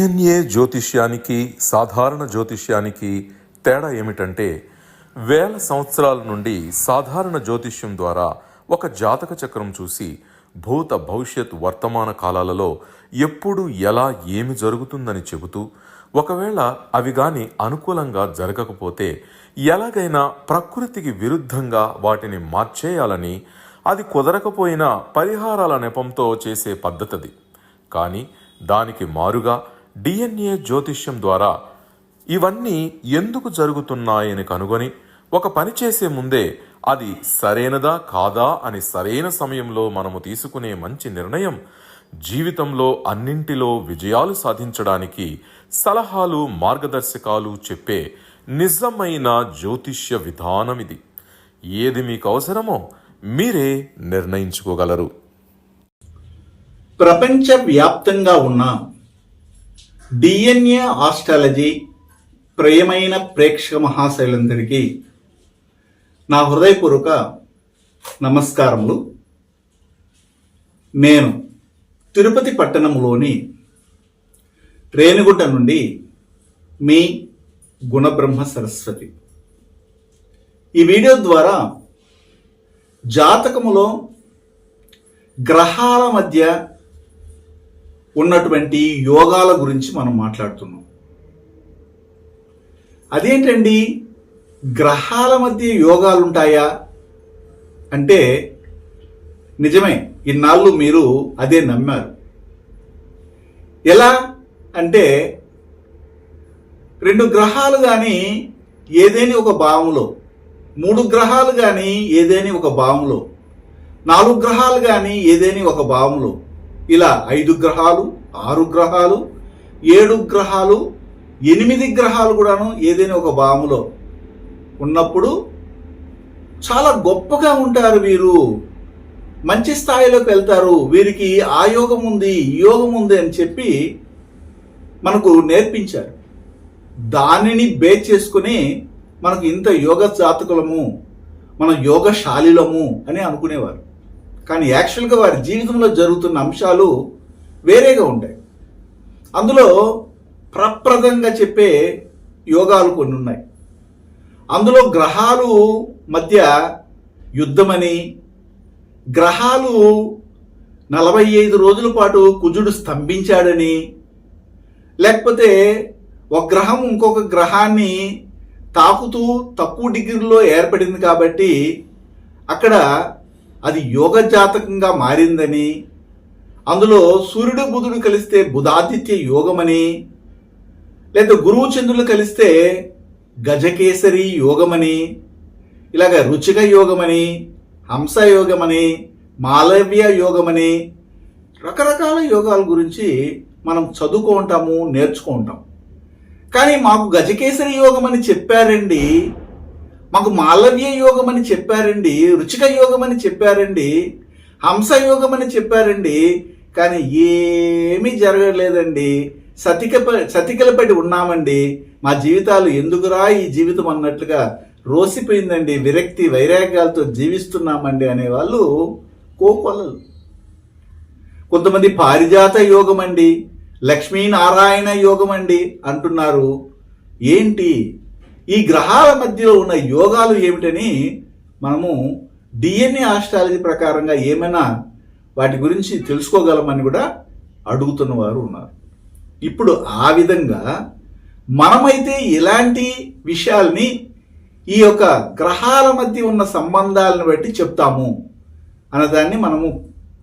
DNA జ్యోతిష్యానికి సాధారణ జ్యోతిష్యానికి తేడా ఏమిటంటే, వేల సంవత్సరాల నుండి సాధారణ జ్యోతిష్యం ద్వారా ఒక జాతక చక్రం చూసి భూత భవిష్యత్ వర్తమాన కాలాలలో ఎప్పుడు ఎలా ఏమి జరుగుతుందని చెబుతూ, ఒకవేళ అవి గాని అనుకూలంగా జరగకపోతే ఎలాగైనా ప్రకృతికి విరుద్ధంగా వాటిని మార్చేయాలని, అది కుదరకపోయినా పరిహారాల నెపంతో చేసే పద్ధతిది. కానీ దానికి మారుగా డిఎన్ఏ జ్యోతిష్యం ద్వారా ఇవన్నీ ఎందుకు జరుగుతున్నాయని కనుగొని ఒక పని చేసే ముందే అది సరైనదా కాదా అని సరైన సమయంలో మనము తీసుకునే మంచి నిర్ణయం జీవితంలో అన్నింటిలో విజయాలు సాధించడానికి సలహాలు మార్గదర్శకాలు చెప్పే నిజమైన జ్యోతిష్య విధానం ఇది. ఏది మీకు అవసరమో మీరే నిర్ణయించుకోగలరు. ప్రపంచవ్యాప్తంగా ఉన్న డిఎన్ఏ ఆస్ట్రాలజీ ప్రియమైన ప్రేక్షక మహాశైలందరికీ నా హృదయపూర్వక నమస్కారములు. నేను తిరుపతి పట్టణంలోని రేణిగుంట నుండి మీ గుణబ్రహ్మ సరస్వతి. ఈ వీడియో ద్వారా జాతకములో గ్రహాల మధ్య ఉన్నటువంటి యోగాల గురించి మనం మాట్లాడుతున్నాం. అదేంటండి, గ్రహాల మధ్య యోగాలు ఉంటాయా అంటే నిజమే, ఇన్నాళ్ళు మీరు అదే నమ్మారు. ఎలా అంటే, రెండు గ్రహాలు కానీ ఏదేని ఒక భావంలో, మూడు గ్రహాలు కానీ ఏదేని ఒక భావంలో, నాలుగు గ్రహాలు కానీ ఏదేని ఒక భావంలో, ఇలా 5 గ్రహాలు, 6 గ్రహాలు, 7 గ్రహాలు, 8 గ్రహాలు కూడాను ఏదైనా ఒక భావంలో ఉన్నప్పుడు చాలా గొప్పగా ఉంటారు వీరు, మంచి స్థాయిలోకి వెళ్తారు, వీరికి ఆ యోగం ఉంది ఈ యోగం ఉంది అని చెప్పి మనకు నేర్పించారు. దానిని బేస్ చేసుకుని మనకు ఇంత యోగ జాతకులము, మనం యోగశాలిలము అని అనుకునేవారు. కానీ యాక్చువల్గా వారి జీవితంలో జరుగుతున్న అంశాలు వేరేగా ఉంటాయి. అందులో ప్రప్రదంగా చెప్పే యోగాలు కొన్ని ఉన్నాయి. అందులో గ్రహాలు మధ్య యుద్ధమని, గ్రహాలు 45 రోజుల పాటు కుజుడు స్తంభించాడని, లేకపోతే ఒక గ్రహం ఇంకొక గ్రహాన్ని తాకుతూ తక్కువ డిగ్రీలో ఏర్పడింది కాబట్టి అక్కడ అది యోగ జాతకంగా మారిందని, అందులో సూర్యుడు బుధుడు కలిస్తే బుధాదిత్య యోగమని, లేదా గురువు చంద్రులు కలిస్తే గజకేసరి యోగమని, ఇలాగ రుచిక యోగమని, హంస యోగమని, మాలవ్య యోగమని, రకరకాల యోగాల గురించి మనం చదువుకుంటాము, నేర్చుకుంటాం. కానీ మాకు గజకేసరి యోగం అని చెప్పారండి, మాకు మాలవ్య యోగం అని చెప్పారండి, రుచిక యోగం అని చెప్పారండి, హంస యోగం అని చెప్పారండి, కానీ ఏమీ జరగలేదండి, సతికలపడి ఉన్నామండి, మా జీవితాలు ఎందుకురా ఈ జీవితం అన్నట్లుగా రోసిపోయిందండి, విరక్తి వైరాగ్యాలతో జీవిస్తున్నామండి అనేవాళ్ళు కోకొల్లలు. కొంతమంది పారిజాత యోగం అండి, లక్ష్మీనారాయణ యోగం అండి అంటున్నారు. ఏంటి ఈ గ్రహాల మధ్యలో ఉన్న యోగాలు ఏమిటని మనము డిఎన్ఏ ఆస్ట్రాలజీ ప్రకారంగా ఏమైనా వాటి గురించి తెలుసుకోగలమని కూడా అడుగుతున్న వారు ఉన్నారు. ఇప్పుడు ఆ విధంగా మనమైతే ఇలాంటి విషయాల్ని ఈ యొక్క గ్రహాల మధ్య ఉన్న సంబంధాలను బట్టి చెప్తాము అన్నదాన్ని మనము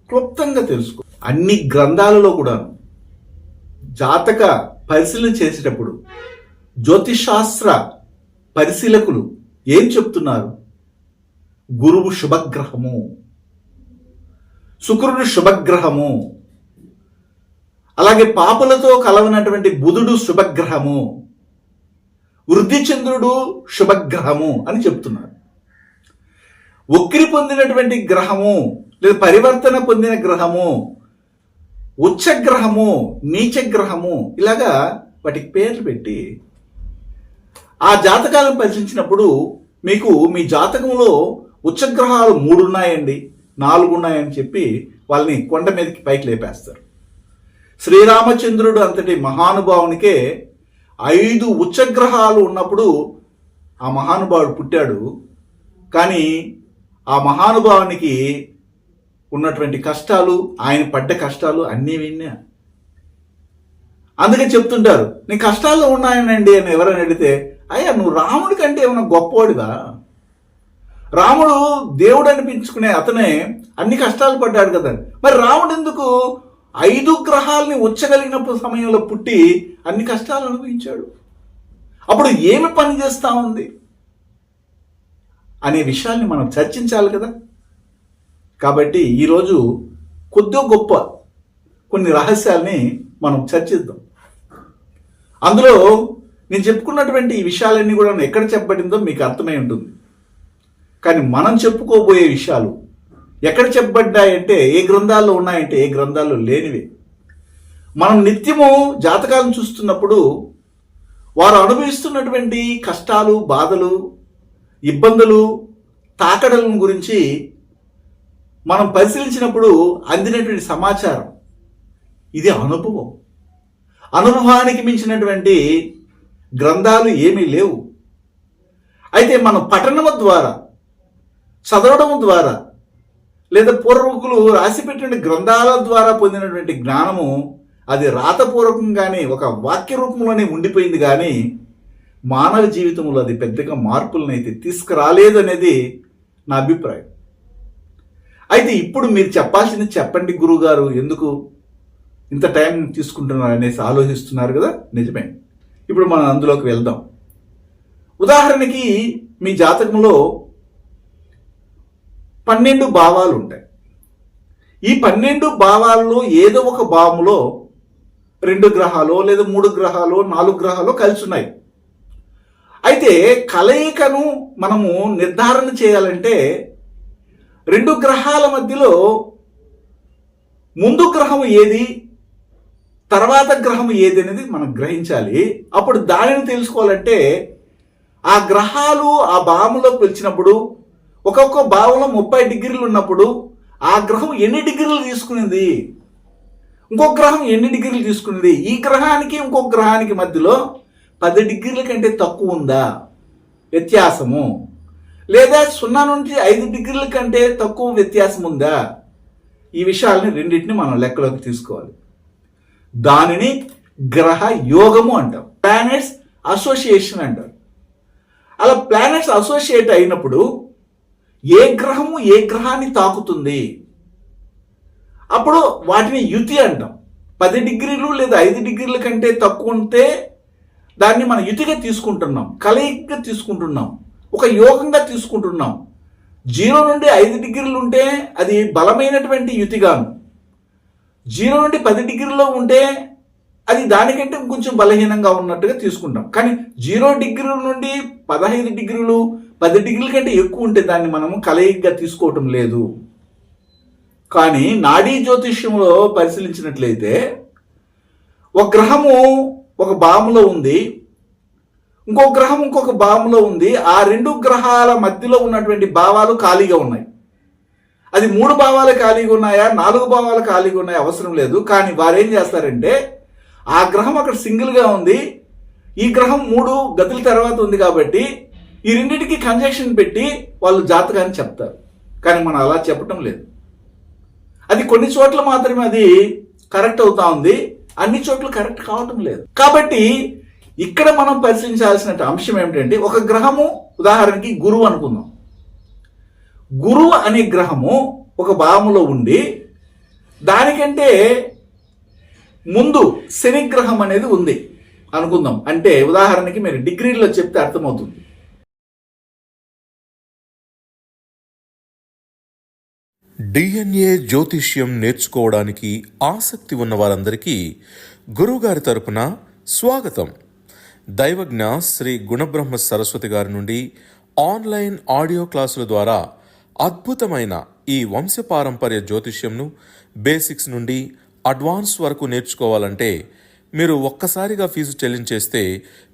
క్లుప్తంగా తెలుసుకో. అన్ని గ్రంథాలలో కూడా జాతక పరిశీలన చేసేటప్పుడు జ్యోతిషాస్త్ర పరిశీలకులు ఏం చెప్తున్నారు? గురువు శుభగ్రహము, శుక్రుడు శుభగ్రహము, అలాగే పాపలతో కలవనటువంటి బుధుడు శుభగ్రహము, వృద్ధి చంద్రుడు శుభగ్రహము అని చెప్తున్నారు. వక్రి పొందినటువంటి గ్రహము లేదా పరివర్తన పొందిన గ్రహము, ఉచ్చగ్రహము, నీచగ్రహము, ఇలాగా వాటికి పేర్లు పెట్టి ఆ జాతకాలను పరిశీలించినప్పుడు మీకు మీ జాతకంలో ఉచ్చగ్రహాలు 3 ఉన్నాయండి, 4 ఉన్నాయని చెప్పి వాళ్ళని కొండ మీదకి పైకి లేపేస్తారు. శ్రీరామచంద్రుడు అంతటి మహానుభావునికే 5 ఉచ్చగ్రహాలు ఉన్నప్పుడు ఆ మహానుభావుడు పుట్టాడు. కానీ ఆ మహానుభావునికి ఉన్నటువంటి కష్టాలు, ఆయన పడ్డ కష్టాలు అన్నీ విన్నా. అందుకే చెప్తుంటారు, నీ కష్టాల్లో ఉన్నాయనండి అని ఎవరైనా అడిగితే, అయ్యా నువ్వు రాముడి కంటే ఏమైనా గొప్పవాడివా? రాముడు దేవుడు అనిపించుకునే అతనే అన్ని కష్టాలు పడ్డాడు కదా. మరి రాముడు ఎందుకు 5 గ్రహాలని ఉచ్చగలిగినప్పుడు సమయంలో పుట్టి అన్ని కష్టాలు అనుభవించాడు? అప్పుడు ఏమి పని చేస్తా ఉంది అనే విషయాల్ని మనం చర్చించాలి కదా. కాబట్టి ఈరోజు కొద్ది గొప్ప కొన్ని రహస్యాల్ని మనం చర్చిద్దాం. అందులో నేను చెప్పుకున్నటువంటి ఈ విషయాలన్నీ కూడా ఎక్కడ చెప్పబడిందో మీకు అర్థమై ఉంటుంది. కానీ మనం చెప్పుకోబోయే విషయాలు ఎక్కడ చెప్పబడ్డాయంటే, ఏ గ్రంథాల్లో ఉన్నాయంటే ఏ గ్రంథాల్లో లేనివి. మనం నిత్యము జాతకాలను చూస్తున్నప్పుడు వారు అనుభవిస్తున్నటువంటి కష్టాలు, బాధలు, ఇబ్బందులు, తాకడలను గురించి మనం పరిశీలించినప్పుడు అందినటువంటి సమాచారం ఇది అనుభవం. అనుభవానికి మించినటువంటి గ్రంథాలు ఏమీ లేవు. అయితే మనం పఠనము ద్వారా, చదవడం ద్వారా, లేదా పూర్వకులు రాసిపెట్టిన గ్రంథాల ద్వారా పొందినటువంటి జ్ఞానము అది రాతపూర్వకంగానే ఒక వాక్య రూపంలోనే ఉండిపోయింది. కానీ మానవ జీవితంలో అది పెద్దగా మార్పులనైతే తీసుకురాలేదు అనేది నా అభిప్రాయం. అయితే ఇప్పుడు మీరు చెప్పాల్సింది చెప్పండి గురువుగారు, ఎందుకు ఇంత టైం తీసుకుంటున్నారు అనేసి ఆలోచిస్తున్నారు కదా. నిజమే. ఇప్పుడు మనం అందులోకి వెళ్దాం. ఉదాహరణకి మీ జాతకంలో 12 భావాలు ఉంటాయి. ఈ 12 భావాల్లో ఏదో ఒక భావములో 2 గ్రహాలు లేదా 3 గ్రహాలు 4 గ్రహాలు కలిసి ఉన్నాయి. అయితే కలయికను మనము నిర్ధారణ చేయాలంటే 2 గ్రహాల మధ్యలో ముందు గ్రహం ఏది, తర్వాత గ్రహం ఏది అనేది మనం గ్రహించాలి. అప్పుడు దానిని తెలుసుకోవాలంటే ఆ గ్రహాలు ఆ భావంలోకి వచ్చినప్పుడు ఒక్కొక్క భావంలో 30 డిగ్రీలు ఉన్నప్పుడు ఆ గ్రహం ఎన్ని డిగ్రీలు తీసుకునింది, ఇంకొక గ్రహం ఎన్ని డిగ్రీలు తీసుకునింది, ఈ గ్రహానికి ఇంకొక గ్రహానికి మధ్యలో 10 డిగ్రీల కంటే తక్కువ ఉందా వ్యత్యాసము, లేదా 0 నుంచి 5 డిగ్రీల కంటే తక్కువ వ్యత్యాసం ఉందా, ఈ విషయాలని రెండింటిని మనం లెక్కలోకి తీసుకోవాలి. దానిని గ్రహ యోగము అంటాం, ప్లానెట్స్ అసోసియేషన్ అంటారు. అలా ప్లానెట్స్ అసోసియేట్ అయినప్పుడు ఏ గ్రహము ఏ గ్రహాన్ని తాకుతుంది, అప్పుడు వాటిని యుతి అంటాం. 10 డిగ్రీలు లేదా 5 డిగ్రీల కంటే తక్కువ ఉంటే దాన్ని మనం యుతిగా తీసుకుంటున్నాం, కలయికగా తీసుకుంటున్నాం, ఒక యోగంగా తీసుకుంటున్నాం. 0 నుండి 5 డిగ్రీలు ఉంటే అది బలమైనటువంటి యుతిగాను, 0 నుండి 10 డిగ్రీలో ఉంటే అది దానికంటే కొంచెం బలహీనంగా ఉన్నట్టుగా తీసుకుంటాం. కానీ 0 డిగ్రీల నుండి 15 డిగ్రీలు 10 డిగ్రీల కంటే ఎక్కువ ఉంటే దాన్ని మనము కలయికగా తీసుకోవటం లేదు. కానీ నాడీ జ్యోతిష్యంలో పరిశీలించినట్లయితే ఒక గ్రహము ఒక భావంలో ఉంది, ఇంకొక గ్రహం ఇంకొక భావంలో ఉంది. ఆ 2 గ్రహాల మధ్యలో ఉన్నటువంటి భావాలు ఖాళీగా ఉన్నాయి. అది 3 భావాలు ఖాళీగా ఉన్నాయా 4 భావాలు ఖాళీగా ఉన్నాయా అవసరం లేదు. కానీ వారు ఏం చేస్తారంటే ఆ గ్రహం అక్కడ సింగిల్గా ఉంది, ఈ గ్రహం 3 గతుల తర్వాత ఉంది కాబట్టి ఈ రెండింటికి కంజంక్షన్ పెట్టి వాళ్ళు జాతకాన్ని చెప్తారు. కానీ మనం అలా చెప్పటం లేదు. అది కొన్ని చోట్ల మాత్రమే అది కరెక్ట్ అవుతా ఉంది, అన్ని చోట్ల కరెక్ట్ కావటం లేదు. కాబట్టి ఇక్కడ మనం పరిశీలించాల్సిన అంశం ఏమిటంటే, ఒక గ్రహము ఉదాహరణకి గురువు అనుకుందాం. గురువు అనే గ్రహము ఒక భావములో ఉండి దానికంటే ముందు శని గ్రహం అనేది ఉంది అనుకుందాం. అంటే ఉదాహరణకి మీరు డిగ్రీలో చెప్తే అర్థమవుతుంది. డిఎన్ఏ జ్యోతిష్యం నేర్చుకోవడానికి ఆసక్తి ఉన్న వారందరికీ గురువుగారి తరపున స్వాగతం. దైవజ్ఞ శ్రీ గుణబ్రహ్మ సరస్వతి గారి నుండి ఆన్లైన్ ఆడియో క్లాసుల ద్వారా అద్భుతమైన ఈ వంశపారంపర్య జ్యోతిష్యంను బేసిక్స్ నుండి అడ్వాన్స్ వరకు నేర్చుకోవాలంటే మీరు ఒక్కసారిగా ఫీజు చెల్లించేస్తే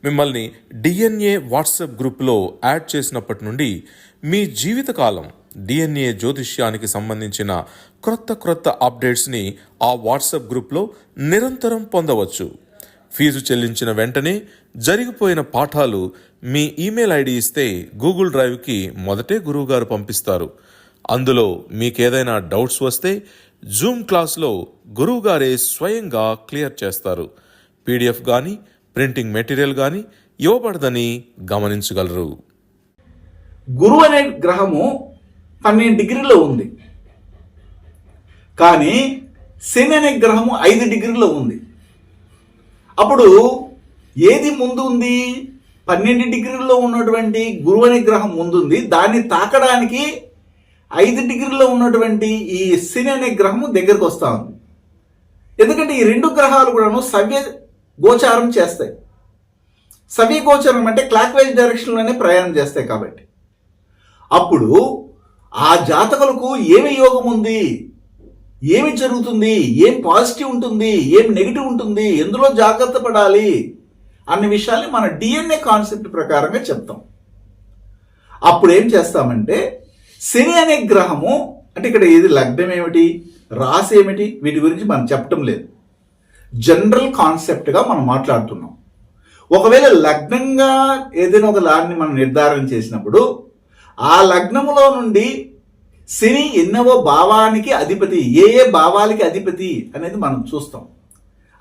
మిమ్మల్ని డిఎన్ఏ వాట్సాప్ గ్రూప్లో యాడ్ చేసినప్పటి నుండి మీ జీవితకాలం డిఎన్ఏ జ్యోతిష్యానికి సంబంధించిన క్రొత్త అప్డేట్స్ని ఆ వాట్సాప్ గ్రూప్లో నిరంతరం పొందవచ్చు. ఫీజు చెల్లించిన వెంటనే జరిగిపోయిన పాఠాలు మీ ఈమెయిల్ ఐడి ఇస్తే గూగుల్ డ్రైవ్కి మొదటే గురువుగారు పంపిస్తారు. అందులో మీకేదైనా డౌట్స్ వస్తే జూమ్ క్లాస్లో గురువుగారే స్వయంగా క్లియర్ చేస్తారు. పీడిఎఫ్ కానీ ప్రింటింగ్ మెటీరియల్ కానీ ఇవ్వబడదని గమనించగలరు. గురువు అనే గ్రహము 12 డిగ్రీలో ఉంది, కానీ శని అనే గ్రహము 5 డిగ్రీలో ఉంది. అప్పుడు ఏది ముందు ఉంది? 12 డిగ్రీల్లో ఉన్నటువంటి గురువు అనే గ్రహం ముందుంది. దాన్ని తాకడానికి 5 డిగ్రీలో ఉన్నటువంటి ఈ శని అనే గ్రహము దగ్గరకు వస్తా ఉంది. ఎందుకంటే ఈ 2 గ్రహాలు కూడాను సవ్య గోచారం చేస్తాయి. సవ్య గోచారం అంటే క్లాక్ వైజ్ డైరెక్షన్లోనే ప్రయాణం చేస్తాయి. కాబట్టి అప్పుడు ఆ జాతకులకు ఏమి యోగం ఉంది, ఏమి జరుగుతుంది, ఏం పాజిటివ్ ఉంటుంది, ఏం నెగిటివ్ ఉంటుంది, ఎందులో జాగ్రత్త పడాలి అన్న విషయాల్ని మన డిఎన్ఏ కాన్సెప్ట్ ప్రకారంగా చెప్తాం. అప్పుడు ఏం చేస్తామంటే శని అనే గ్రహము అంటే ఇక్కడ ఏది లగ్నం ఏమిటి, రాశి ఏమిటి, వీటి గురించి మనం చెప్పటం లేదు. జనరల్ కాన్సెప్ట్గా మనం మాట్లాడుతున్నాం. ఒకవేళ లగ్నంగా ఏదైనా ఒక లాన్ని మనం నిర్ధారణ చేసినప్పుడు ఆ లగ్నములో నుండి శని ఎన్నవ భావానికి అధిపతి, ఏ భావాలకి అధిపతి అనేది మనం చూస్తాం.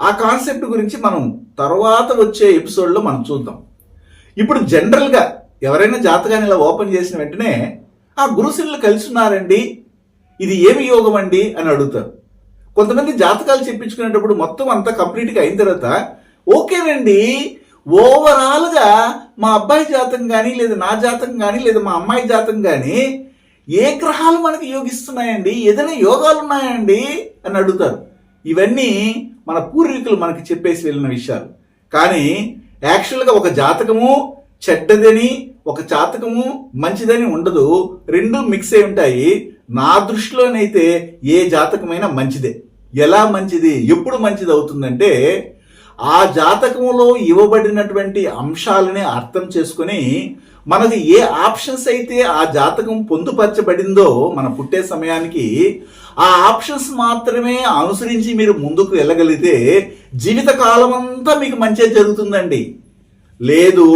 ఆ కాన్సెప్ట్ గురించి మనం తర్వాత వచ్చే ఎపిసోడ్లో మనం చూద్దాం. ఇప్పుడు జనరల్గా ఎవరైనా జాతకాన్ని ఇలా ఓపెన్ చేసిన వెంటనే ఆ గురుశనులు కలిసి ఉన్నారండి, ఇది ఏమి యోగం అండి అని అడుగుతారు. కొంతమంది జాతకాలు చెప్పించుకునేటప్పుడు మొత్తం అంతా కంప్లీట్గా అయిన తర్వాత ఓకేనండి, ఓవరాల్గా మా అబ్బాయి జాతకం కానీ లేదా నా జాతకం కానీ లేదా మా అమ్మాయి జాతకం కానీ ఏ గ్రహాలు మనకి యోగిస్తున్నాయండి, ఏదైనా యోగాలు ఉన్నాయండి అని అడుగుతారు. ఇవన్నీ మన పూర్వీకులు మనకి చెప్పేసి వెళ్ళిన విషయాలు. కానీ యాక్చువల్గా ఒక జాతకము చెడ్డదని ఒక జాతకము మంచిదని ఉండదు, రెండు మిక్స్ అయి ఉంటాయి. నా దృష్టిలోనైతే ఏ జాతకమైనా మంచిదే. ఎలా మంచిది, ఎప్పుడు మంచిది అవుతుందంటే ఆ జాతకంలో ఇవ్వబడినటువంటి అంశాలని అర్థం చేసుకుని మనకి ఏ ఆప్షన్స్ అయితే ఆ జాతకం పొందుపరచబడిందో మన పుట్టే సమయానికి ఆ ఆప్షన్స్ మాత్రమే అనుసరించి మీరు ముందుకు వెళ్ళగలిగితే జీవితకాలం అంతా మీకు మంచి జరుగుతుందండి. లేదు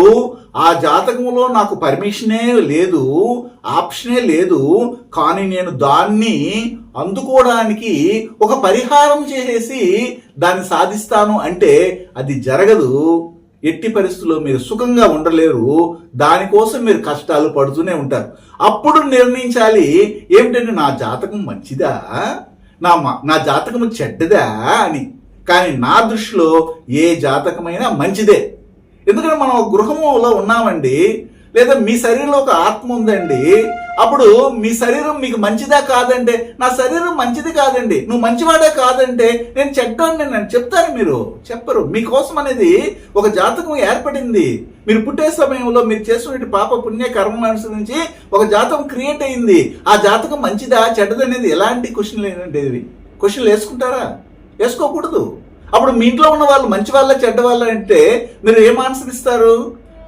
ఆ జాతకంలో నాకు పర్మిషనే లేదు, ఆప్షనే లేదు, కానీ నేను దాన్ని అందుకోవడానికి ఒక పరిహారం చేసేసి దాన్ని సాధిస్తాను అంటే అది జరగదు. ఎట్టి పరిస్థితుల్లో మీరు సుఖంగా ఉండలేరు. దానికోసం మీరు కష్టాలు పడుతూనే ఉంటారు. అప్పుడు నిర్ణయించాలి ఏమిటంటే నా జాతకం మంచిదా, నా జాతకం చెడ్డదా అని. కానీ నా దృష్టిలో ఏ జాతకమైనా మంచిదే. ఎందుకంటే మనం గృహంలో ఉన్నామండి, లేదా మీ శరీరంలో ఒక ఆత్మ ఉందండి. అప్పుడు మీ శరీరం మీకు మంచిదా కాదంటే నా శరీరం మంచిది కాదండి, నువ్వు మంచివాడే కాదంటే నేను చెడ్డాన్ని నేను చెప్తాను, మీరు చెప్పరు. మీకోసం అనేది ఒక జాతకం ఏర్పడింది. మీరు పుట్టే సమయంలో మీరు చేస్తున్న పాప పుణ్య కర్మ అనుసరించి ఒక జాతకం క్రియేట్ అయింది. ఆ జాతకం మంచిదా చెడ్డదనేది ఎలాంటి క్వశ్చన్లు ఏంటంటే క్వశ్చన్లు వేసుకుంటారా? వేసుకోకూడదు. అప్పుడు మీ ఇంట్లో ఉన్న వాళ్ళు మంచి వాళ్ళ చెడ్డ వాళ్ళ అంటే మీరు ఏం ఆన్సర్ ఇస్తారు?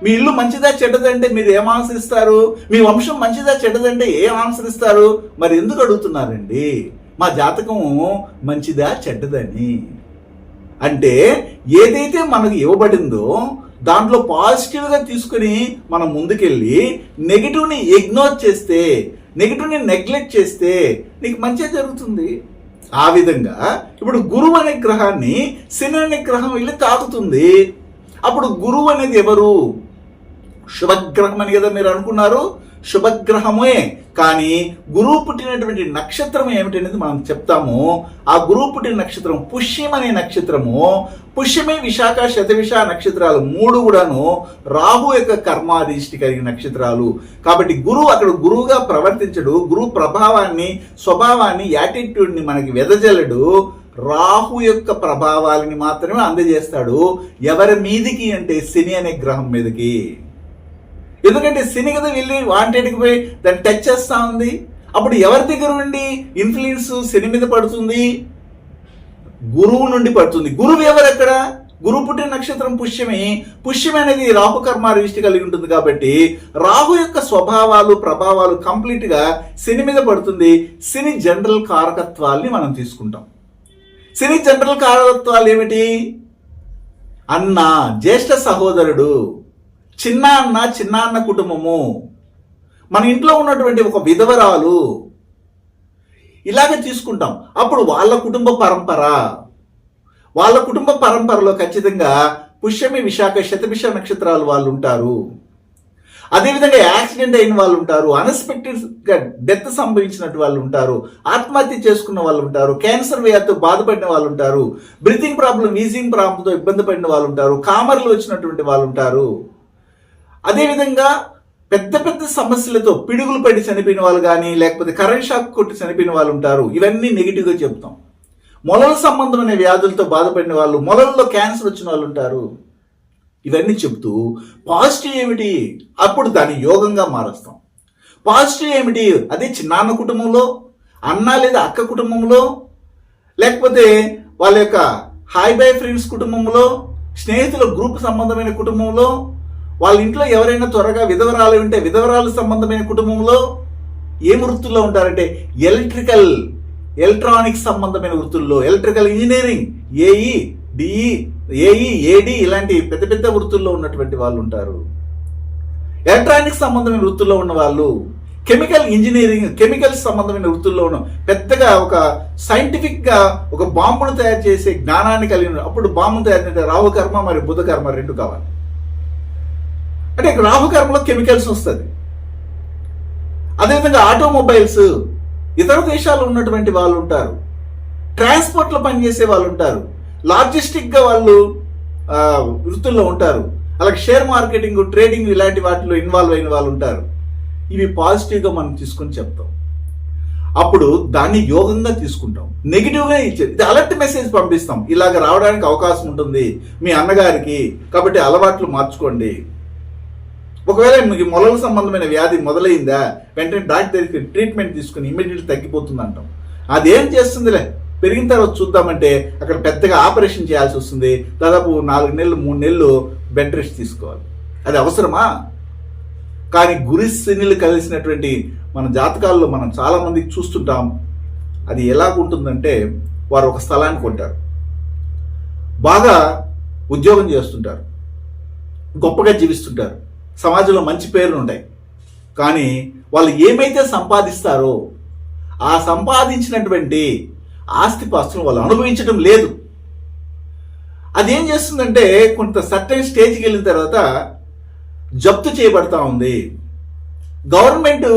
మీ ఇల్లు మంచిదా చెడ్డదంటే మీరు ఏం ఆన్సర్ ఇస్తారు? మీ వంశం మంచిదా చెడ్డదంటే ఏం ఆన్సర్ ఇస్తారు? మరి ఎందుకు అడుగుతున్నారండి మా జాతకము మంచిదా చెడ్డదని? అంటే ఏదైతే మనకు ఇవ్వబడిందో దాంట్లో పాజిటివ్గా తీసుకుని మనం ముందుకెళ్ళి నెగిటివ్ని ఇగ్నోర్ చేస్తే, నెగిటివ్ని నెగ్లెక్ట్ చేస్తే నీకు మంచిగా జరుగుతుంది. ఆ విధంగా ఇప్పుడు గురువు అనే గ్రహాన్ని శని అనే గ్రహం వెళ్ళి తాకుతుంది. అప్పుడు గురువు అనేది ఎవరు? శుభగ్రహం అని కదా మీరు అనుకున్నారు, శుభగ్రహమే. కానీ గురువు పుట్టినటువంటి నక్షత్రం ఏమిటనేది మనం చెప్తాము. ఆ గురువు పుట్టిన నక్షత్రం పుష్యం అనే నక్షత్రము. పుష్యమే విశాఖ శతవిష నక్షత్రాలు 3 కూడాను రాహు యొక్క కర్మాధిష్టి కలిగిన నక్షత్రాలు. కాబట్టి గురువు అక్కడ గురువుగా ప్రవర్తించడు. గురువు ప్రభావాన్ని, స్వభావాన్ని, యాటిట్యూడ్ని మనకి వెదజల్లడు. రాహు యొక్క ప్రభావాలని మాత్రమే అందజేస్తాడు. ఎవరి మీదికి అంటే శని అనే గ్రహం మీదకి. ఎందుకంటే శని కదా వెళ్ళి వాంటెడ్కి పోయి దాన్ని టచ్ చేస్తా ఉంది. అప్పుడు ఎవరి దగ్గర నుండి ఇన్ఫ్లుయెన్స్ శని మీద పడుతుంది? గురువు నుండి పడుతుంది. గురువు ఎవరు? ఎక్కడ గురువు పుట్టిన నక్షత్రం పుష్యమి. పుష్యమి అనేది రాహు కర్మ రిష్టి కలిగి ఉంటుంది కాబట్టి రాహు యొక్క స్వభావాలు ప్రభావాలు కంప్లీట్ గా శని మీద పడుతుంది. శని జనరల్ కారకత్వాల్ని మనం తీసుకుంటాం. శని జనరల్ కారకత్వాలు ఏమిటి? అన్న, జ్యేష్ఠ సహోదరుడు, చిన్న అన్న కుటుంబము, మన ఇంట్లో ఉన్నటువంటి ఒక విధవరాలు, ఇలాగే తీసుకుంటాం. అప్పుడు వాళ్ళ కుటుంబ పరంపరలో ఖచ్చితంగా పుష్యమి, విశాఖ, శతభిష నక్షత్రాలు వాళ్ళు ఉంటారు. అదేవిధంగా యాక్సిడెంట్ అయిన వాళ్ళు ఉంటారు, అన్ఎక్స్పెక్టెడ్ గా డెత్ సంభవించినట్టు వాళ్ళు ఉంటారు, ఆత్మహత్య చేసుకున్న వాళ్ళు ఉంటారు, క్యాన్సర్ వ్యాధితో బాధపడిన వాళ్ళు ఉంటారు, బ్రీతింగ్ ప్రాబ్లం, వీజింగ్ ప్రాబ్లంతో ఇబ్బంది పడిన వాళ్ళు ఉంటారు, కామర్లు వచ్చినటువంటి వాళ్ళు ఉంటారు. అదేవిధంగా పెద్ద పెద్ద సమస్యలతో పిడుగులు పడి చనిపోయిన వాళ్ళు కానీ, లేకపోతే కరెంట్ షాక్ కొట్టి చనిపోయిన వాళ్ళు ఉంటారు. ఇవన్నీ నెగిటివ్గా చెప్తాం. మొలల సంబంధమైన వ్యాధులతో బాధపడిన వాళ్ళు, మొలల్లో క్యాన్సర్ వచ్చిన వాళ్ళు ఉంటారు. ఇవన్నీ చెప్తూ పాజిటివ్ ఏమిటి, అప్పుడు దాన్ని యోగంగా మారుస్తాం. పాజిటివ్ ఏమిటి? అదే చిన్నాన్న కుటుంబంలో, అన్న లేదా అక్క కుటుంబంలో, లేకపోతే వాళ్ళ యొక్క హాయ్ బై ఫ్రెండ్స్ కుటుంబంలో, స్నేహితుల గ్రూప్ సంబంధమైన కుటుంబంలో, వాళ్ళ ఇంట్లో ఎవరైనా త్వరగా విధవరాలు ఉంటే విధవరాలు సంబంధమైన కుటుంబంలో, ఏ వృత్తుల్లో ఉంటారంటే ఎలక్ట్రానిక్స్ సంబంధమైన వృత్తుల్లో, electrical engineering, AE, DE, AD ఇలాంటి పెద్ద పెద్ద వృత్తుల్లో ఉన్నటువంటి వాళ్ళు ఉంటారు. ఎలక్ట్రానిక్స్ సంబంధమైన వృత్తుల్లో ఉన్న వాళ్ళు, కెమికల్ ఇంజనీరింగ్, కెమికల్స్ సంబంధమైన వృత్తుల్లో ఉన్న, పెద్దగా ఒక సైంటిఫిక్ గా ఒక బాంబును తయారు చేసే జ్ఞానాన్ని కలిగిన, అప్పుడు బాంబును తయారు చేసే రాహుకర్మ మరియు బుధకర్మ రెండు కావాలి. అంటే రాహుకర్మలో కెమికల్స్ వస్తుంది. అదేవిధంగా ఆటోమొబైల్స్, ఇతర దేశాల్లో ఉన్నటువంటి వాళ్ళు ఉంటారు, ట్రాన్స్పోర్ట్లో పనిచేసే వాళ్ళు ఉంటారు, లాజిస్టిక్ గా వాళ్ళు వృత్తుల్లో ఉంటారు, అలాగే షేర్ మార్కెటింగ్, ట్రేడింగ్ ఇలాంటి వాటిలో ఇన్వాల్వ్ అయిన వాళ్ళు ఉంటారు. ఇవి పాజిటివ్గా మనం తీసుకొని చెప్తాం. అప్పుడు దాన్ని యోగంగా తీసుకుంటాం. నెగిటివ్గా ఇచ్చేది ఇది అలర్ట్ మెసేజ్ పంపిస్తాం, ఇలాగ రావడానికి అవకాశం ఉంటుంది మీ అన్నగారికి, కాబట్టి అలవాట్లు మార్చుకోండి. ఒకవేళ మీకు మొలల సంబంధమైన వ్యాధి మొదలైందా, వెంటనే డాక్టర్ దగ్గరికి ట్రీట్మెంట్ తీసుకుని ఇమీడియట్లీ తగ్గిపోతుంది అంటాం. అదేం చేస్తుందిలే, పెరిగిన తర్వాత చూద్దామంటే అక్కడ పెద్దగా ఆపరేషన్ చేయాల్సి వస్తుంది. దాదాపు 4 నెలలు 3 నెలలు బెడ్ రెస్ట్ తీసుకోవాలి. అది అవసరమా? కానీ గురు శనిలు కలిసినటువంటి మన జాతకాల్లో మనం చాలా మందికి చూస్తుంటాం. అది ఎలాగుంటుందంటే, వారు ఒక స్థలానికి కొంటారు, బాగా ఉద్యోగం చేస్తుంటారు, గొప్పగా జీవిస్తుంటారు, సమాజంలో మంచి పేర్లు ఉంటాయి. కానీ వాళ్ళు ఏమైతే సంపాదిస్తారో ఆ సంపాదించినటువంటి ఆస్తిపాస్తులను వాళ్ళు అనుభవించడం లేదు. అదేం చేస్తుందంటే, కొంత సర్టెన్ స్టేజ్కి వెళ్ళిన తర్వాత జప్తు చేయబడతా ఉంది. గవర్నమెంట్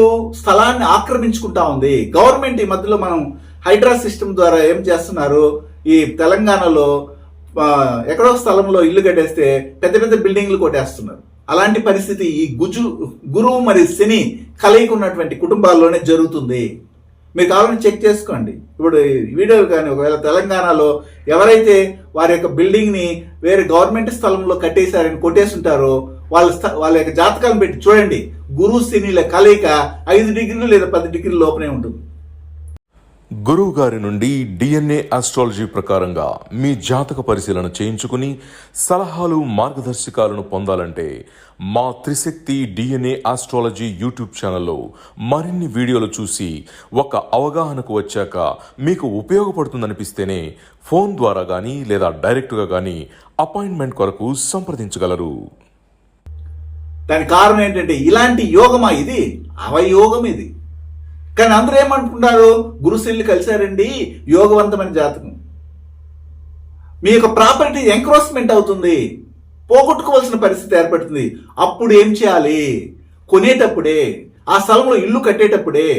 స్థలాన్ని ఆక్రమించుకుంటా ఉంది. గవర్నమెంట్ ఈ మధ్యలో మనం హైడ్రా సిస్టమ్ ద్వారా ఏం చేస్తున్నారు, ఈ తెలంగాణలో ఎక్కడో స్థలంలో ఇల్లు కట్టేస్తే పెద్ద పెద్ద బిల్డింగ్లు కొట్టేస్తున్నారు. అలాంటి పరిస్థితి ఈ గురువు మరియు శని కలయిక ఉన్నటువంటి కుటుంబాల్లోనే జరుగుతుంది. మీరు కావాలని చెక్ చేసుకోండి. ఇప్పుడు వీడియో కానీ ఒకవేళ తెలంగాణలో ఎవరైతే వారి యొక్క బిల్డింగ్ని వేరే గవర్నమెంట్ స్థలంలో కట్టేశారని కొట్టేస్తుంటారో వాళ్ళ యొక్క జాతకాలను పెట్టి చూడండి, గురువు శనిల కలయిక 5 డిగ్రీలు లేదా 10 డిగ్రీల లోపలే ఉంటుంది. గురువు గారి నుండి DNA ఆస్ట్రాలజీ ప్రకారంగా మీ జాతక పరిశీలన చేయించుకుని సలహాలు మార్గదర్శకాలను పొందాలంటే మా త్రిశక్తి DNA ఆస్ట్రాలజీ యూట్యూబ్ ఛానల్లో మరిన్ని వీడియోలు చూసి ఒక అవగాహనకు వచ్చాక మీకు ఉపయోగపడుతుందనిపిస్తేనే ఫోన్ ద్వారా కానీ లేదా డైరెక్ట్గా కానీ అపాయింట్మెంట్ కొరకు సంప్రదించగలరు. దాని కారణం ఏంటంటే, ఇలాంటి యోగమా ఇది? అవయోగం ఇది. కానీ అందరూ ఏమంటున్నారు, గురుశల్లి కలిశారండి, యోగవంతమైన జాతకం. మీ యొక్క ప్రాపర్టీ ఎంక్రోచ్మెంట్ అవుతుంది, పోగొట్టుకోవాల్సిన పరిస్థితి ఏర్పడుతుంది. అప్పుడు ఏం చేయాలి? కొనేటప్పుడే, ఆ స్థలంలో ఇల్లు కట్టేటప్పుడే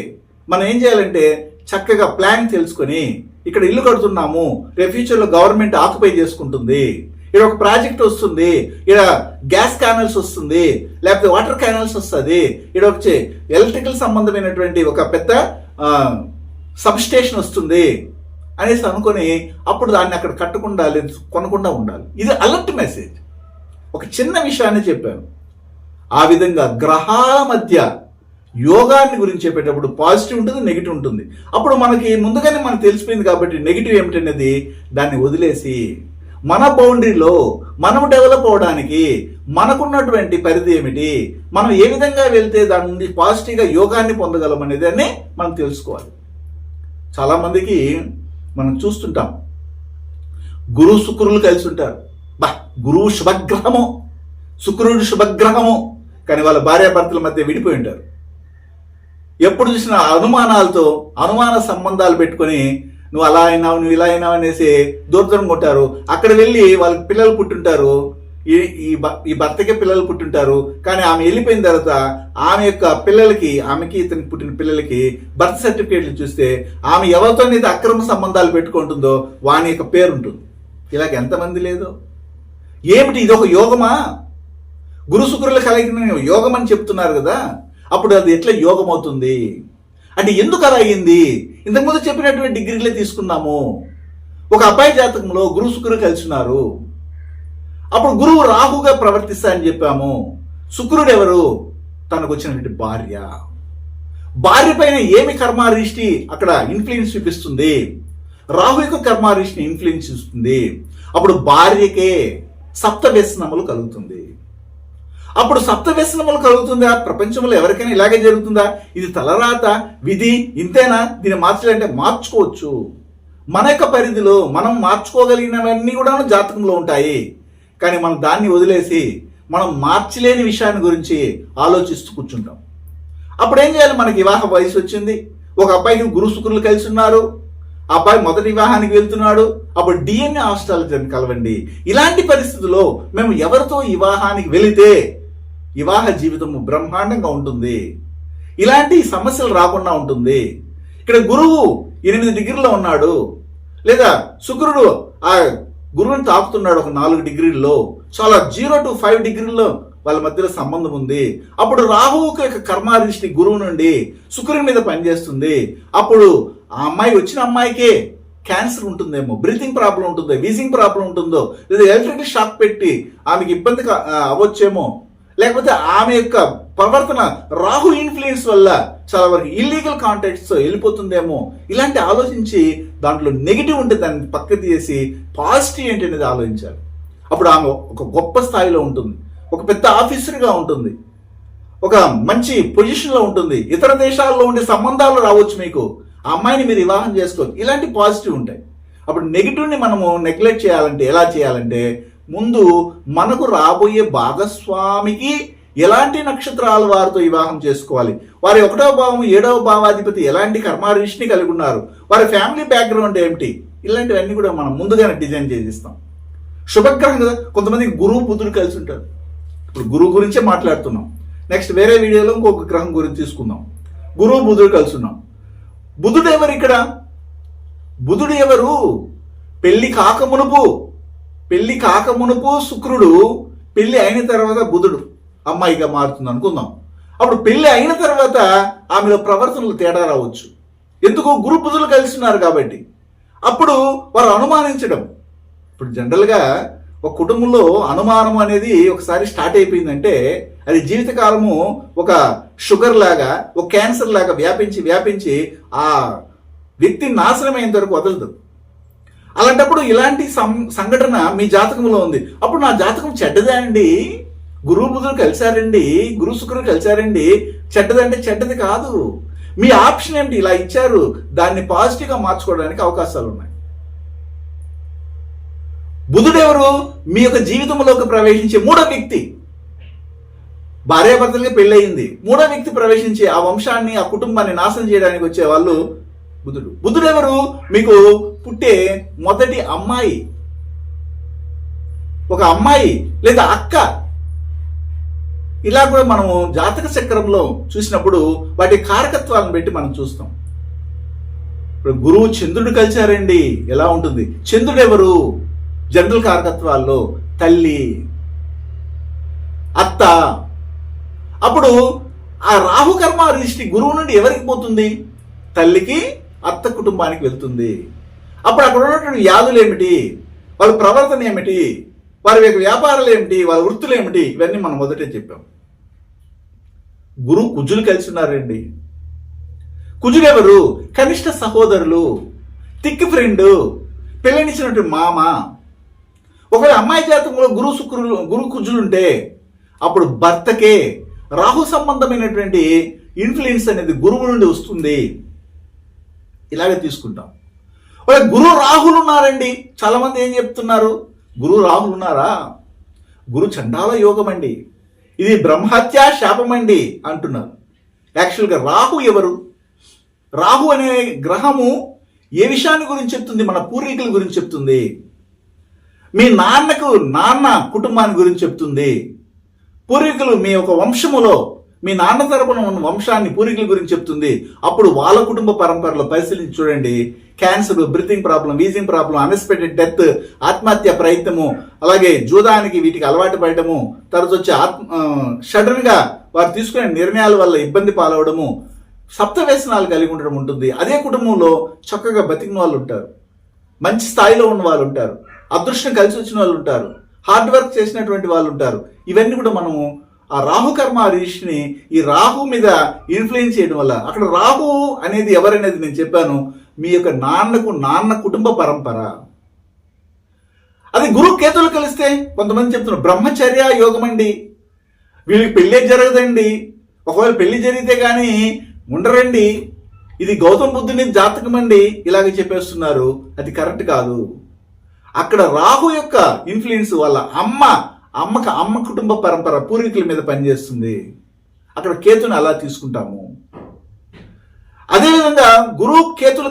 మనం ఏం చేయాలంటే, చక్కగా ప్లాన్ తెలుసుకొని, ఇక్కడ ఇల్లు కడుతున్నాము, రేపు ఫ్యూచర్లో గవర్నమెంట్ ఆక్యుపై చేసుకుంటుంది, ఇక్కడ ఒక ప్రాజెక్ట్ వస్తుంది, ఇక్కడ గ్యాస్ క్యానల్స్ వస్తుంది, లేకపోతే వాటర్ క్యానల్స్ వస్తుంది, ఇక్కడ వచ్చే ఎలక్ట్రికల్ సంబంధమైనటువంటి ఒక పెద్ద సబ్ స్టేషన్ వస్తుంది అనేసి అనుకొని అప్పుడు దాన్ని అక్కడ కట్టకుండా లేదు కొనకుండా ఉండాలి. ఇది అలర్ట్ మెసేజ్. ఒక చిన్న విషయాన్ని చెప్పాను. ఆ విధంగా గ్రహాల మధ్య యోగాన్ని గురించి చెప్పేటప్పుడు పాజిటివ్ ఉంటుంది, నెగిటివ్ ఉంటుంది. అప్పుడు మనకి ముందుగానే మనకు తెలిసిపోయింది కాబట్టి నెగిటివ్ ఏమిటనేది దాన్ని వదిలేసి మన బౌండరీలో మనం డెవలప్ అవడానికి మనకున్నటువంటి పరిధి ఏమిటి, మనం ఏ విధంగా వెళ్తే దాని నుండి పాజిటివ్గా యోగాన్ని పొందగలం అనేదాన్ని మనం తెలుసుకోవాలి. చాలామందికి మనం చూస్తుంటాం, గురువు శుక్రులు కలిసి ఉంటారు. గురువు శుభగ్రహము, శుక్రుడు శుభగ్రహము, కానీ వాళ్ళ భార్యాభర్తల మధ్య విడిపోయి ఉంటారు. ఎప్పుడు చూసినా అనుమానాలతో అనుమాన సంబంధాలు పెట్టుకొని నువ్వు అలా అయినావు, నువ్వు ఇలా అయినావు అనేసి దూరం కొట్టారు. అక్కడ వెళ్ళి వాళ్ళకి పిల్లలు పుట్టుంటారు, ఈ భర్తకే పిల్లలు పుట్టుంటారు. కానీ ఆమె వెళ్ళిపోయిన తర్వాత ఆమె యొక్క పిల్లలకి, ఆమెకి ఇతనికి పుట్టిన పిల్లలకి బర్త్ సర్టిఫికేట్లు చూస్తే ఆమె ఎవరితోనైతే అక్రమ సంబంధాలు పెట్టుకుంటుందో వాని యొక్క పేరు ఉంటుంది. ఇలాగ ఎంతమంది లేదో. ఏమిటి ఇది, ఒక యోగమా? గురు శుక్రుల కలిగిన యోగం అని చెప్తున్నారు కదా, అప్పుడు అది ఎట్లా యోగం అవుతుంది అంటే ఎందుకు అలా అయ్యింది? ఇంతకుముందు చెప్పినటువంటి డిగ్రీలే తీసుకున్నాము. ఒక అబ్బాయి జాతకంలో గురు శుక్రులు కలిసి ఉన్నారు. అప్పుడు గురువు రాహుగా ప్రవర్తిస్తాయని చెప్పాము. శుక్రుడు ఎవరు? తనకు వచ్చినటువంటి భార్య. భార్య పైన ఏమి కర్మారిష్టి అక్కడ ఇన్ఫ్లుయెన్స్ చూపిస్తుంది? రాహు యొక్క కర్మారిష్టిని ఇన్ఫ్లుయెన్స్ చూస్తుంది. అప్పుడు భార్యకే సప్త వ్యసనములు కలుగుతుంది. అప్పుడు సప్త వ్యసనములు కలుగుతుందా? ప్రపంచంలో ఎవరికైనా ఇలాగే జరుగుతుందా? ఇది తలరాత, విధి, ఇంతేనా? దీన్ని మార్చాలంటే మార్చుకోవచ్చు. మన యొక్క పరిధిలో మనం మార్చుకోగలిగినవన్నీ కూడా జాతకంలో ఉంటాయి. కానీ మనం దాన్ని వదిలేసి మనం మార్చలేని విషయాన్ని గురించి ఆలోచిస్తూ కూర్చుంటాం. అప్పుడు ఏం చేయాలి? మనకి వివాహ వయసు వచ్చింది, ఒక అబ్బాయికి గురు శుక్రులు కలిసి ఉన్నారు, ఆ అబ్బాయి మొదటి వివాహానికి వెళ్తున్నాడు. అప్పుడు DNA ఆస్ట్రాలజీని కలవండి. ఇలాంటి పరిస్థితుల్లో మేము ఎవరితో వివాహానికి వెళితే వివాహ జీవితము బ్రహ్మాండంగా ఉంటుంది, ఇలాంటి సమస్యలు రాకుండా ఉంటుంది. ఇక్కడ గురువు 8 డిగ్రీల్లో ఉన్నాడు, లేదా శుక్రుడు ఆ గురువుని తాకుతున్నాడు ఒక 4 డిగ్రీల్లో, చాలా 0 to 5 డిగ్రీల్లో వాళ్ళ మధ్యలో సంబంధం ఉంది. అప్పుడు రాహువుకు యొక్క కర్మారిష్టి గురువు నుండి శుక్రుని మీద పనిచేస్తుంది. అప్పుడు ఆ అమ్మాయి వచ్చిన అమ్మాయికే క్యాన్సర్ ఉంటుందేమో, బ్రీతింగ్ ప్రాబ్లం ఉంటుందో, వీజింగ్ ప్రాబ్లం ఉంటుందో, లేదా ఎలక్ట్రికల్ షాక్ పెట్టి ఆమెకి ఇబ్బంది అవ్వచ్చేమో, లేకపోతే ఆమె యొక్క ప్రవర్తన రాహు ఇన్ఫ్లుయెన్స్ వల్ల చాలా వరకు ఇల్లీగల్ కాంటాక్ట్స్ వెళ్ళిపోతుందేమో. ఇలాంటి ఆలోచించి దాంట్లో నెగిటివ్ ఉంటే దాన్ని పక్క తీసి పాజిటివ్ ఏంటి అనేది ఆలోచించాలి. అప్పుడు ఆమె ఒక గొప్ప స్థాయిలో ఉంటుంది, ఒక పెద్ద ఆఫీసర్గా ఉంటుంది, ఒక మంచి పొజిషన్లో ఉంటుంది, ఇతర దేశాల్లో ఉండే సంబంధాలు రావచ్చు మీకు, ఆ అమ్మాయిని మీరు వివాహం చేసుకోవచ్చు. ఇలాంటి పాజిటివ్ ఉంటాయి. అప్పుడు నెగిటివ్ని మనము నెగ్లెక్ట్ చేయాలంటే ఎలా చేయాలంటే, ముందు మనకు రాబోయే భాగస్వామికి ఎలాంటి నక్షత్రాల వారితో వివాహం చేసుకోవాలి, వారి 1వ భావం 7వ భావాధిపతి ఎలాంటి కర్మారిష్టిని కలిగి ఉన్నారు, వారి ఫ్యామిలీ బ్యాక్గ్రౌండ్ ఏమిటి, ఇలాంటివన్నీ కూడా మనం ముందుగానే డిజైన్ చేసిస్తాం. శుభగ్రహం కదా, కొంతమందికి గురువు బుధుడు కలిసి ఉంటారు. ఇప్పుడు గురువు గురించే మాట్లాడుతున్నాం. నెక్స్ట్ వేరే వీడియోలో ఇంకొక గ్రహం గురించి తీసుకుందాం. గురువు బుధుడు కలిసి ఉన్నాం. బుధుడు ఎవరు ఇక్కడ? బుధుడు ఎవరు? పెళ్లి కాకమునుపు శుక్రుడు, పెళ్లి అయిన తర్వాత బుధుడు అమ్మాయిగా మారుతుంది అనుకుందాం. అప్పుడు పెళ్లి అయిన తర్వాత ఆమెలో ప్రవర్తనలు తేడా రావచ్చు. ఎందుకు? గురు బుధులు కలిసి ఉన్నారు కాబట్టి. అప్పుడు వారు అనుమానించడం. ఇప్పుడు జనరల్గా ఒక కుటుంబంలో అనుమానం అనేది ఒకసారి స్టార్ట్ అయిపోయిందంటే అది జీవితకాలము ఒక షుగర్ లాగా, ఒక క్యాన్సర్ లాగా వ్యాపించి ఆ వ్యక్తి నాశనమైనంత వరకు వదలదు. అలాంటప్పుడు ఇలాంటి సంఘటన మీ జాతకంలో ఉంది. అప్పుడు నా జాతకం చెడ్డదే అండి, గురువు బుధులు కలిశారండి, గురు శుక్రుడు కలిశారండి, చెడ్డదంటే చెడ్డది కాదు. మీ ఆప్షన్ ఏమిటి? ఇలా ఇచ్చారు, దాన్ని పాజిటివ్గా మార్చుకోవడానికి అవకాశాలు ఉన్నాయి. బుధుడు ఎవరు? మీ యొక్క జీవితంలోకి ప్రవేశించే 3వ వ్యక్తి. భార్యాభర్తలకి పెళ్ళయింది, 3వ వ్యక్తి ప్రవేశించి ఆ వంశాన్ని, ఆ కుటుంబాన్ని నాశనం చేయడానికి వచ్చే వాళ్ళు బుధుడు. బుధుడు ఎవరు? మీకు పుట్టే మొదటి అమ్మాయి, ఒక అమ్మాయి లేదా అక్క. ఇలా కూడా మనము జాతక చక్రంలో చూసినప్పుడు వాటి కారకత్వాలను బట్టి మనం చూస్తాం. ఇప్పుడు గురువు చంద్రుడు కలిశారండి, ఎలా ఉంటుంది? చంద్రుడు ఎవరు? జనరల్ కారకత్వాల్లో తల్లి, అత్త. అప్పుడు ఆ రాహు కర్మ రిష్టి గురువు నుండి ఎవరికి పోతుంది? తల్లికి, అత్త కుటుంబానికి వెళ్తుంది. అప్పుడు అక్కడ ఉన్నటువంటి వ్యాధులు ఏమిటి, వాళ్ళ ప్రవర్తన ఏమిటి, వారి యొక్క వ్యాపారాలు ఏమిటి, వాళ్ళ వృత్తులు ఏమిటి, ఇవన్నీ మనం మొదటే చెప్పాం. గురువు కుజులు కలిసి ఉన్నారండి. కుజులు ఎవరు? కనిష్ట సహోదరులు, థిక్ ఫ్రెండ్, పెళ్ళనిచ్చినటువంటి మామ. ఒకవేళ అమ్మాయి జాతకంలో గురు కుజులు ఉంటే అప్పుడు భర్తకే రాహు సంబంధమైనటువంటి ఇన్ఫ్లుయెన్స్ అనేది గురువు నుండి వస్తుంది. ఇలాగే తీసుకుంటాం. ఒకవేళ గురు రాహులు ఉన్నారండి, చాలా మంది ఏం చెప్తున్నారు, గురు రాహులు ఉన్నారా, గురు చండాల యోగం అండి, ఇది బ్రహ్మహత్యా శాపం అండి అంటున్నారు. యాక్చువల్గా రాహు ఎవరు? రాహు అనే గ్రహము ఏ విషయాన్ని గురించి చెప్తుంది? మన పూర్వీకుల గురించి చెప్తుంది. మీ నాన్న కుటుంబాన్ని గురించి చెప్తుంది. పూర్వీకులు మీ యొక్క వంశములో మీ నాన్న తరపున ఉన్న వంశాన్ని పూర్వీకుల గురించి చెప్తుంది. అప్పుడు వాళ్ళ కుటుంబ పరంపరలో పరిశీలించి చూడండి, cancer, breathing problem, wheezing problem, unexpected death, ఆత్మహత్య ప్రయత్నము, అలాగే జూదానికి వీటికి అలవాటు పడటము, తర్వాత వచ్చి సడన్ గా వారు తీసుకునే నిర్ణయాల వల్ల ఇబ్బంది పాలవడము, సప్త వ్యసనాలు కలిగి ఉండడం ఉంటుంది. అదే కుటుంబంలో చక్కగా బతికిన వాళ్ళు ఉంటారు, మంచి స్థాయిలో ఉన్న వాళ్ళు ఉంటారు, అదృష్టం కలిసి వచ్చిన వాళ్ళు ఉంటారు, హార్డ్ వర్క్ చేసినటువంటి వాళ్ళు ఉంటారు. ఇవన్నీ కూడా మనము ఆ రాహు కర్మ రిషిని ఈ రాహు మీద ఇన్ఫ్లుయెన్స్ చేయడం వల్ల, అక్కడ రాహు అనేది ఎవరనేది నేను చెప్పాను, మీ యొక్క నాన్న కుటుంబ పరంపర. అది గురు కేతులు కలిస్తే కొంతమంది చెప్తున్నారు బ్రహ్మచర్య యోగం అండి, వీళ్ళకి పెళ్ళే జరగదండి, ఒకవేళ పెళ్లి జరిగితే కానీ ఉండరండి, ఇది గౌతమ బుద్ధుని జాతకం అండి, ఇలాగ చెప్పేస్తున్నారు. అది కరెక్ట్ కాదు. అక్కడ రాహు యొక్క ఇన్ఫ్లుయెన్స్ వాళ్ళ అమ్మ కుటుంబ పరంపర పూర్వీకుల మీద పనిచేస్తుంది. అక్కడ కేతుని అలా తీసుకుంటాము. అదేవిధంగా గురువు కేతులు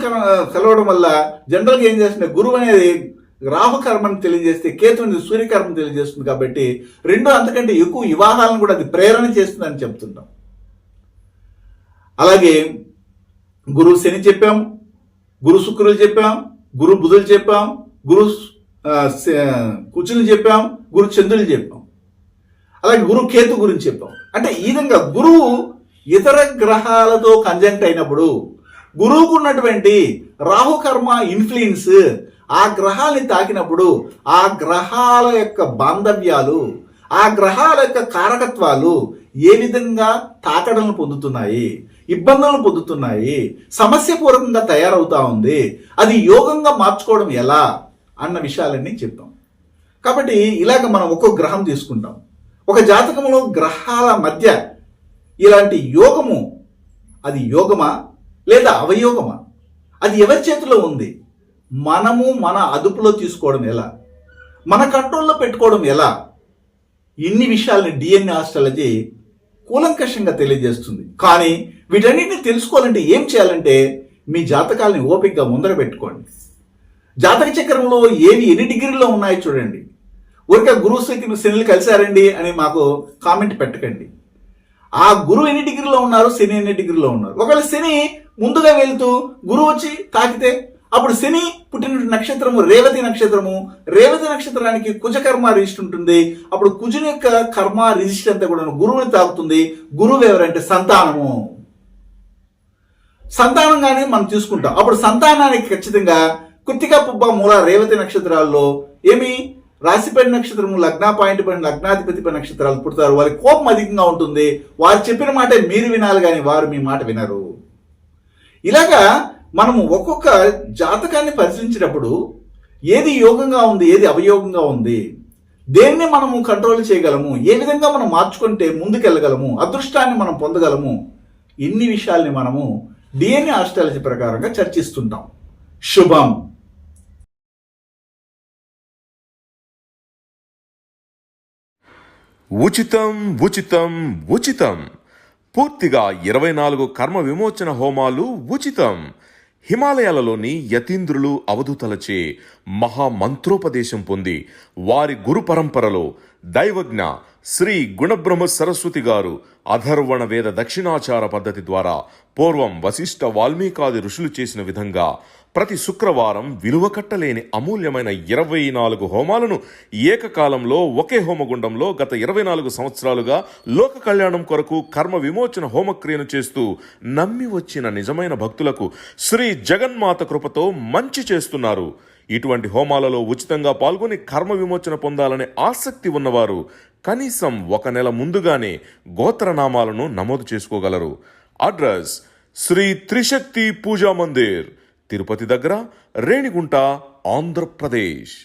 కలవడం వల్ల జనరల్గా ఏం చేస్తుంది, గురువు అనేది రాహు కర్మను తెలియజేస్తే కేతుని సూర్యకర్మను తెలియజేస్తుంది. కాబట్టి రెండు అంతకంటే ఎక్కువ వివాహాలను కూడా అది ప్రేరణ చేస్తుందని చెప్తుంటాం. అలాగే గురు శని చెప్పాం, గురు శుక్రులు చెప్పాం, గురు బుధులు చెప్పాం, గురు కుచులు చెప్పాం, గురు చంద్రులు చెప్పాం, అలాగే గురు కేతు గురించి చెప్పాం. అంటే ఈ విధంగా గురువు ఇతర గ్రహాలతో కంజంక్ట్ అయినప్పుడు గురువుకు ఉన్నటువంటి రాహుకర్మ ఇన్ఫ్లుయెన్స్ ఆ గ్రహాలని తాకినప్పుడు ఆ గ్రహాల యొక్క బాంధవ్యాలు, ఆ గ్రహాల యొక్క కారకత్వాలు ఏ విధంగా తాకడలను పొందుతున్నాయి, ఇబ్బందులను పొందుతున్నాయి, సమస్యపూర్వకంగా తయారవుతా ఉంది, అది యోగంగా మార్చుకోవడం ఎలా అన్న విషయాలన్నీ చెప్తాం. కాబట్టి ఇలాగ మనం ఒక్కొక్క గ్రహం తీసుకుంటాం. ఒక జాతకంలో గ్రహాల మధ్య ఇలాంటి యోగము, అది యోగమా లేదా అవయోగమా, అది ఎవరి చేతిలో ఉంది, మనము మన అదుపులో తీసుకోవడం ఎలా, మన కంట్రోల్లో పెట్టుకోవడం ఎలా, ఇన్ని విషయాలని డిఎన్ఏ ఆస్ట్రాలజీ కూలంకషంగా తెలియజేస్తుంది. కానీ వీటన్నిటిని తెలుసుకోవాలంటే ఏం చేయాలంటే మీ జాతకాలని ఓపికగా ముందర పెట్టుకోండి. జాతక చక్రంలో ఏవి ఎన్ని డిగ్రీల్లో ఉన్నాయో చూడండి. ఊరికే గురువు శనులు కలిశారండి అని మాకు కామెంట్ పెట్టకండి. ఆ గురువు ఎన్ని డిగ్రీలో ఉన్నారు, శని ఎన్ని డిగ్రీలో ఉన్నారు. ఒకవేళ శని ముందుగా వెళ్తూ గురువు వచ్చి తాకితే అప్పుడు శని పుట్టిన నక్షత్రము రేవతి నక్షత్రము, రేవతి నక్షత్రానికి కుజకర్మ రిజిస్ట్ ఉంటుంది. అప్పుడు కుజుని యొక్క కర్మ రిజిస్ట్ అంతా కూడా గురువుని తాకుతుంది. గురువు ఎవరంటే సంతానము, సంతానంగానే మనం తీసుకుంటాం. అప్పుడు సంతానానికి ఖచ్చితంగా కృత్తిక, పుబ్బ, మూల, రేవతి నక్షత్రాల్లో ఏమి రాశిపడి నక్షత్రము, లగ్న పాయింట్ పడిన లగ్నాధిపతి పడి నక్షత్రాలు పుడతారు. వారి కోపం అధికంగా ఉంటుంది. వారు చెప్పిన మాట మీరు వినాలి కానీ వారు మీ మాట వినరు. ఇలాగా మనము ఒక్కొక్క జాతకాన్ని పరిశీలించినప్పుడు ఏది యోగంగా ఉంది, ఏది అవయోగంగా ఉంది, దేన్ని మనము కంట్రోల్ చేయగలము, ఏ విధంగా మనం మార్చుకుంటే ముందుకెళ్ళగలము, అదృష్టాన్ని మనం పొందగలము, ఇన్ని విషయాల్ని మనము డిఎన్ఏ ఆస్ట్రాలజీ ప్రకారంగా చర్చిస్తుంటాం. శుభం. ఉచితం ఉచితం ఉచితం. పూర్తిగా 24 కర్మ విమోచన హోమాలు ఉచితం. హిమాలయాలలోని యతీంద్రులు అవధూతలచే మహామంత్రోపదేశం పొంది వారి గురు పరంపరలో దైవజ్ఞ శ్రీ గుణబ్రహ్మ సరస్వతి గారు అధర్వణ వేద దక్షిణాచార పద్ధతి ద్వారా పూర్వం వశిష్ఠ వాల్మీకాది ఋషులు చేసిన విధంగా ప్రతి శుక్రవారం విలువ కట్టలేని అమూల్యమైన 24 హోమాలను ఏకకాలంలో ఒకే హోమగుండంలో గత 24 సంవత్సరాలుగా లోక కళ్యాణం కొరకు కర్మ విమోచన హోమక్రియను చేస్తూ నమ్మి వచ్చిన నిజమైన భక్తులకు శ్రీ జగన్మాత కృపతో మంచి చేస్తున్నారు. ఇటువంటి హోమాలలో ఉచితంగా పాల్గొని కర్మ విమోచన పొందాలనే ఆసక్తి ఉన్నవారు కనీసం 1 నెల ముందుగానే గోత్రనామాలను నమోదు చేసుకోగలరు. అడ్రస్ శ్రీ త్రిశక్తి పూజా మందిర్, తిరుపతి దగ్గర, రేణిగుంట, ఆంధ్రప్రదేశ్.